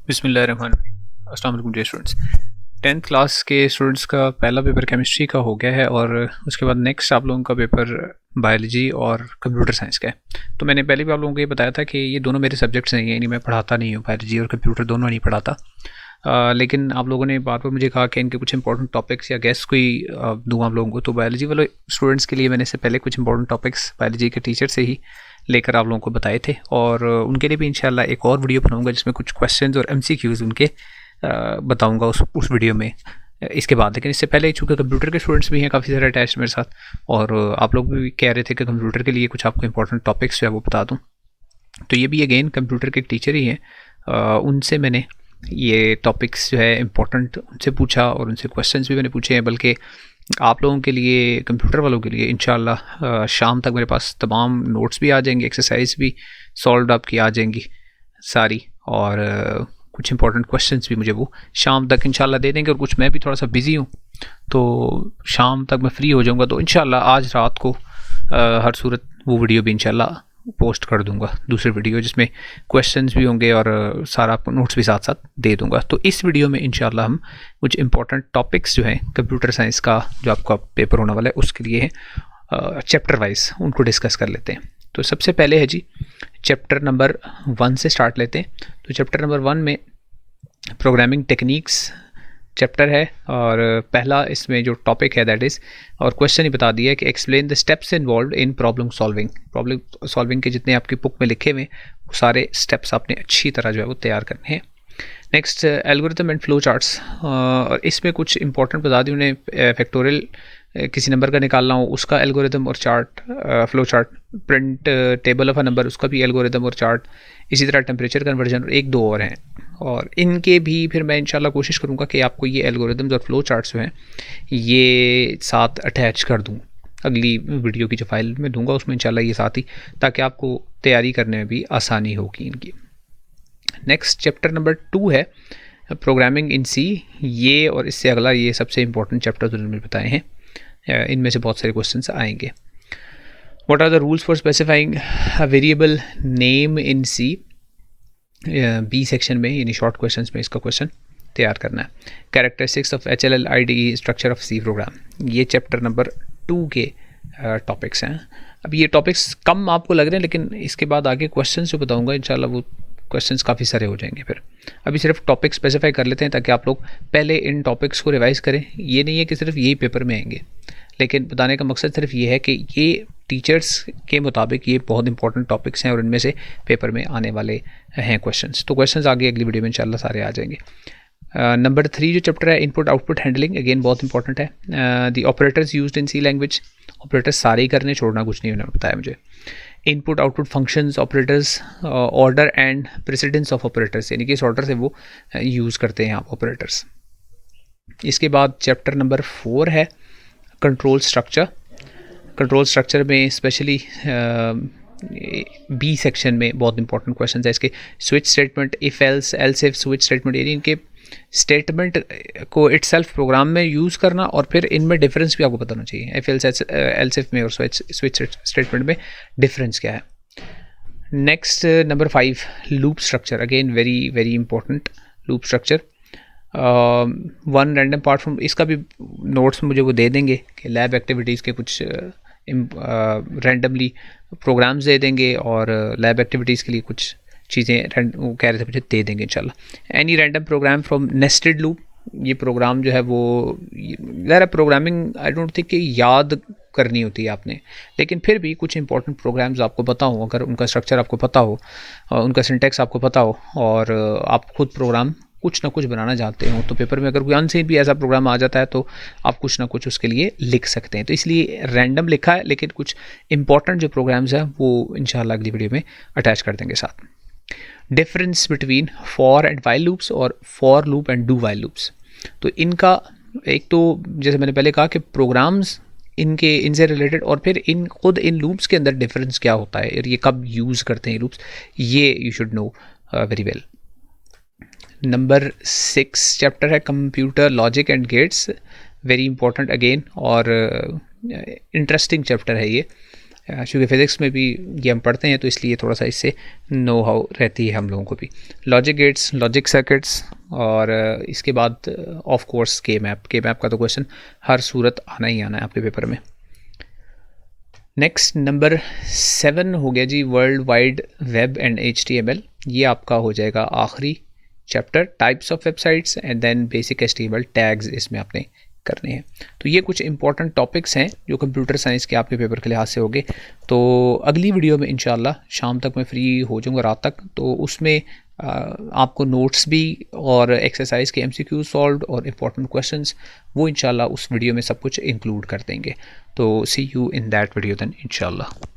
बिस्मिल्लाहिर्रहमानिर्रहीम। अस्सलाम वालेकुम डियर स्टूडेंट्स। 10th क्लास के स्टूडेंट्स का पहला पेपर केमिस्ट्री का हो गया है और उसके बाद नेक्स्ट आप लोगों का पेपर बायोलॉजी और कंप्यूटर साइंस का है। तो मैंने पहले भी आप लोगों को ये बताया था कि ये दोनों मेरे सब्जेक्ट्स नहीं हैं, यानी मैं पढ़ाता नहीं हूँ, बायोलॉजी और कंप्यूटर दोनों नहीं पढ़ाता। लेकिन आप लोगों ने बार बार मुझे कहा कि इनके कुछ इंपॉर्टेंट टॉपिक्स या गेस्ट कोई दूँ आप लोगों को। तो बायोलॉजी वाले स्टूडेंट्स के लिए मैंने इससे पहले कुछ इंपॉर्टेंट टॉपिक्स बायोलॉजी के टीचर से ही लेकर आप लोगों को बताए थे, और उनके लिए भी इंशाल्लाह एक और वीडियो बनाऊंगा जिसमें कुछ क्वेश्चंस और एमसीक्यूज़ उनके बताऊंगा उस वीडियो में इसके बाद। लेकिन इससे पहले चूँकि कंप्यूटर के स्टूडेंट्स भी हैं काफ़ी सारे अटैच मेरे साथ, और आप लोग भी कह रहे थे कि कंप्यूटर के लिए कुछ आपको इंपॉर्टेंट टॉपिक्स जो है वो बता दूँ, तो ये भी अगेन कंप्यूटर के टीचर ही हैं, उनसे मैंने ये टॉपिक्स जो है इम्पोर्टेंट उनसे पूछा और उनसे क्वेश्चंस भी मैंने पूछे हैं। बल्कि आप लोगों के लिए, कंप्यूटर वालों के लिए इंशाल्लाह शाम तक मेरे पास तमाम नोट्स भी आ जाएंगे, एक्सरसाइज भी सॉल्व अप की आ जाएंगी सारी, और कुछ इंपॉर्टेंट क्वेश्चंस भी मुझे वो शाम तक इंशाल्लाह दे देंगे। और कुछ मैं भी थोड़ा सा बिज़ी हूँ, तो शाम तक मैं फ्री हो जाऊँगा, तो इंशाल्लाह आज रात को हर सूरत वो वीडियो भी इंशाल्लाह पोस्ट कर दूंगा, दूसरी वीडियो जिसमें क्वेश्चंस भी होंगे और सारा आपको नोट्स भी साथ साथ दे दूंगा। तो इस वीडियो में इंशाल्लाह हम कुछ इंपॉर्टेंट टॉपिक्स जो हैं कंप्यूटर साइंस का जो आपका पेपर होने वाला है उसके लिए है चैप्टर वाइज उनको डिस्कस कर लेते हैं। तो सबसे पहले है जी चैप्टर नंबर 1 से स्टार्ट लेते हैं। तो चैप्टर नंबर 1 में प्रोग्रामिंग टेक्निक्स चैप्टर है, और पहला इसमें जो टॉपिक है दैट इज़, और क्वेश्चन ही बता दिया है कि explain the steps involve in problem solving के जितने आपकी बुक में लिखे हुए वो सारे स्टेप्स आपने अच्छी तरह जो है वो तैयार करने हैं। Next algorithm and flow charts, और इसमें कुछ इंपॉर्टेंट बता दी उन्हें, फैक्टोरियल किसी नंबर का निकालना हो उसका एल्गोरिथम और chart, flow chart, print table of a number उसका भी एल्गोरिथम और चार्ट, इसी तरह टेम्परेचर कन्वर्जन और एक दो और हैं, और इनके भी फिर मैं इंशाल्लाह कोशिश करूँगा कि आपको ये एल्गोरिथम्स और फ्लो चार्ट्स जो हैं ये साथ अटैच कर दूँ अगली वीडियो की जो फाइल में दूंगा उसमें इंशाल्लाह ये साथ ही, ताकि आपको तैयारी करने में भी आसानी होगी इनकी। नेक्स्ट चैप्टर नंबर 2 है प्रोग्रामिंग इन सी, ये और इससे अगला ये सबसे इंपॉर्टेंट चैप्टर जो मैंने बताए हैं, इनमें से बहुत सारे क्वेश्चन आएंगे। What are the rules for specifying a variable name in C, B section में यानी शॉर्ट क्वेश्चंस में इसका क्वेश्चन तैयार करना है। Characteristics of HLL IDE structure of C program, ये चैप्टर नंबर 2 के टॉपिक्स हैं। अब ये टॉपिक्स कम आपको लग रहे हैं, लेकिन इसके बाद आगे क्वेश्चंस जो बताऊंगा इंशाल्लाह वो क्वेश्चंस काफ़ी सारे हो जाएंगे। फिर अभी सिर्फ टॉपिक स्पेसिफाई कर लेते हैं ताकि आप लोग पहले इन टॉपिक्स को रिवाइज़ करें। ये नहीं है कि सिर्फ यही पेपर में आएंगे, लेकिन बताने का मकसद सिर्फ ये है कि ये टीचर्स के मुताबिक ये बहुत इंपॉर्टेंट टॉपिक्स हैं और इनमें से पेपर में आने वाले हैं क्वेश्चंस। तो क्वेश्चंस आगे अगली वीडियो में इंशाल्लाह सारे आ जाएंगे। नंबर 3 जो चैप्टर है इनपुट आउटपुट हैंडलिंग, अगेन बहुत इंपॉर्टेंट है। The operators used in C language, operators सारे ही करने, छोड़ना कुछ नहीं उन्होंने बताया मुझे। Input output functions, operators, order and precedence of operators, यानी कि इस ऑर्डर से वो यूज़ करते हैं आप ऑपरेटर्स। इसके बाद चैप्टर नंबर 4 है कंट्रोल स्ट्रक्चर। कंट्रोल स्ट्रक्चर में स्पेशली बी सेक्शन में बहुत इंपॉर्टेंट क्वेश्चन है इसके। Switch statement, if else, else if, switch statement, यानी इनके स्टेटमेंट को इटसेल्फ प्रोग्राम में यूज़ करना, और फिर इनमें डिफरेंस भी आपको पता होना चाहिए, इफ एल्स इफ में और स्विच स्टेटमेंट में डिफरेंस क्या है। Next number 5 loop structure, again very very important loop structure. One random part from, इसका भी नोट्स मुझे वो दे देंगे कि लैब एक्टिविटीज़ के कुछ रैंडमली प्रोग्राम्स दे देंगे, और लैब एक्टिविटीज़ के लिए कुछ चीज़ें वो कह रहे थे मुझे दे देंगे इंशाल्लाह। Any random program from nested loop, ये प्रोग्राम जो है वो ज़रा प्रोग्रामिंग आई डोंट थिंक कि याद करनी होती है आपने, लेकिन फिर भी कुछ इंपॉर्टेंट प्रोग्राम्स आपको पता हो, अगर उनका स्ट्रक्चर आपको पता हो, उनका सिंटैक्स आपको पता हो, और आप खुद प्रोग्राम कुछ ना कुछ बनाना चाहते हो, तो पेपर में अगर कोई अनसीन भी ऐसा प्रोग्राम आ जाता है तो आप कुछ ना कुछ उसके लिए लिख सकते हैं। तो इसलिए रैंडम लिखा है, लेकिन कुछ इंपॉर्टेंट जो प्रोग्राम्स हैं वो इंशाल्लाह अगली वीडियो में अटैच कर देंगे साथ। Difference between for and while loops और for loop and do while loops, तो इनका एक तो जैसे मैंने पहले कहा कि प्रोग्राम्स इनसे रिलेटेड, और फिर इन लूप्स के अंदर डिफरेंस क्या होता है और ये कब यूज़ करते हैं लूप्स, ये you should know very well. Number 6 chapter है computer logic and gates, very important again, और इंटरेस्टिंग चैप्टर है ये। क्योंकि फ़िज़िक्स में भी ये हम पढ़ते हैं, तो इसलिए थोड़ा सा इससे नो हाउ रहती है हम लोगों को भी। लॉजिक गेट्स, लॉजिक सर्किट्स, और इसके बाद ऑफ कोर्स के मैप का तो क्वेश्चन हर सूरत आना ही आना है आपके पेपर में। नेक्स्ट नंबर 7 हो गया जी, world wide web and HTML। ये आपका हो जाएगा आखिरी chapter, types of websites and then basic HTML tags इसमें आपने करने हैं। तो ये कुछ इंपॉर्टेंट टॉपिक्स हैं जो कंप्यूटर साइंस के आपके पेपर के लिहाज से होंगे। तो अगली वीडियो में इंशाल्लाह शाम तक मैं फ्री हो जाऊँगा, रात तक, तो उसमें आपको नोट्स भी और एक्सरसाइज के MCQ सॉल्व और इम्पॉर्टेंट क्वेश्चंस वो इंशाल्लाह उस वीडियो में सब कुछ इंक्लूड कर देंगे। तो see you in that video then इंशाल्लाह।